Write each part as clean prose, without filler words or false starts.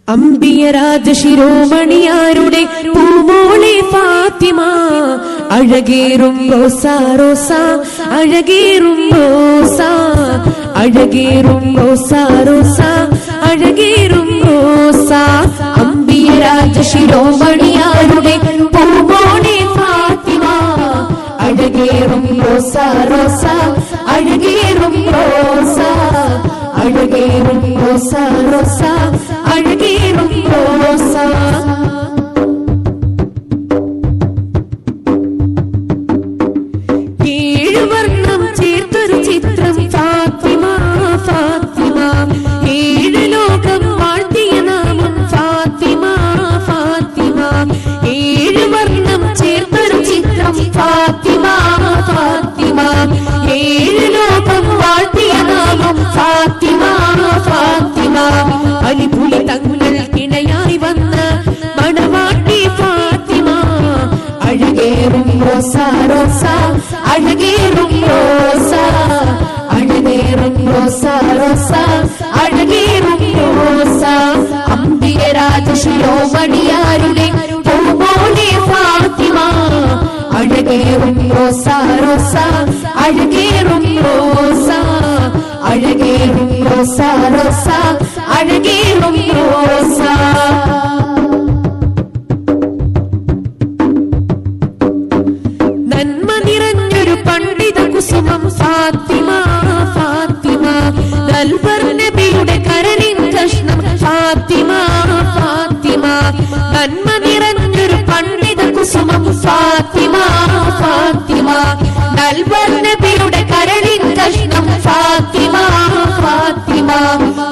അമ്പിയരാജ ശിരോമണിയാരുടെ പൂമോളെ ഫാത്തിമ, അഴകേറും റോസാ റോസാ, അഴകേറും റോസാ, അഴകേറും റോസാ റോസാ, അഴകേറും റോസാ. അമ്പിയരാജ ശിരോമണിയാരുടെ പൂമോളെ ഫാത്തിമ, അഴകേറും റോസാ റോസാ, അഴകേറും റോസാ, അഴകേറും റോസാ റോസാ, അഴകേറും റോസാ. ഏഴ് വർണ്ണം ചേർത്തൊരു ചിത്രം ഫാത്തിമ ഫാത്തിമ, ഏഴ് ലോകം വാഴ്ത്തിയ നാമം ഫാത്തിമ ഫാത്തിമ, ഏഴ് വർണ്ണം ചേർത്തൊരു ചിത്രം ഫാത്തിമ ഫാത്തിമ, ഏഴ് ലോകം വാഴ്ത്തിയ നാമം ഫാത്തിമ ഫാത്തിമ. അലിപുലി തങ്ങൾക്കിണയായി വന്ന മണവാട്ടി ഫാത്തിമ, അഴകേറും റോസാ റോസാ, അഴകേറും റോസാ, അഴകേറും റോസാ റോസാ, അഴകേറും റോസാ. അമ്പിയരാജ ശിരോമണിയാരുടെ പൂമോളെ ഫാത്തിമ, അഴകേറും റോസാ റോസാ, അഴകേറും റോസാ, അഴകേറും റോസാ റോസാ, അഴകേറും റോസാ. നന്മ നിറഞ്ഞൊരു പണ്ഡിത കുസുമം ഫാത്തിമ ഫാത്തിമ, നൽവർ നബിയുടെ കരളിൻ കഷ്ണം ഫാത്തിമ ഫാത്തിമ, നന്മ നിറഞ്ഞൊരു പണ്ഡിത കുസുമം ഫാത്തിമ ഫാത്തിമ, നൽവർ നബിയുടെ കരളിൻ കഷ്ണം ഫാത്തിമ ഫാത്തിമ.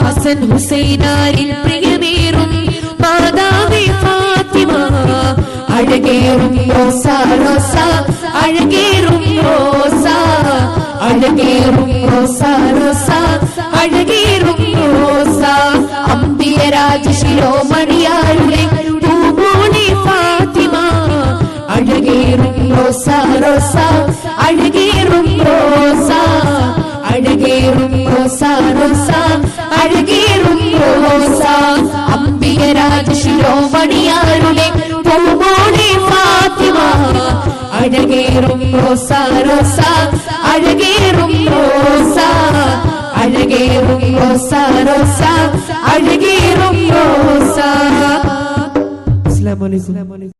ഹസൻ ഹുസൈനാരിൽ പ്രിയമേറും മാതാവേ ഫാത്തിമ, അഴകേറും റോസാ റോസാ, അഴകേറും റോസാ, അഴകേറും റോസാ റോസാ, അഴകേറും റോസാ. അമ്പിയരാജ ശിരോമണിയാരുടെ പൂമോളെ ഫാത്തിമ, അഴകേറും റോസാ റോസാ, അഴകേറും റോസാ, അഴകേറും റോസാ റോസാ, അഴകേറും റോസാ. അമ്പിയരാജ ശിരോമണിയാരുടെ പൂമോളെ ഫാത്തിമ, അഴകേറും റോസാ റോസാ, അഴകേറും റോസാ, അഴകേറും റോസാ റോസാ, അഴകേറും റോസാ. അസ്സലാമു അലൈക്കും.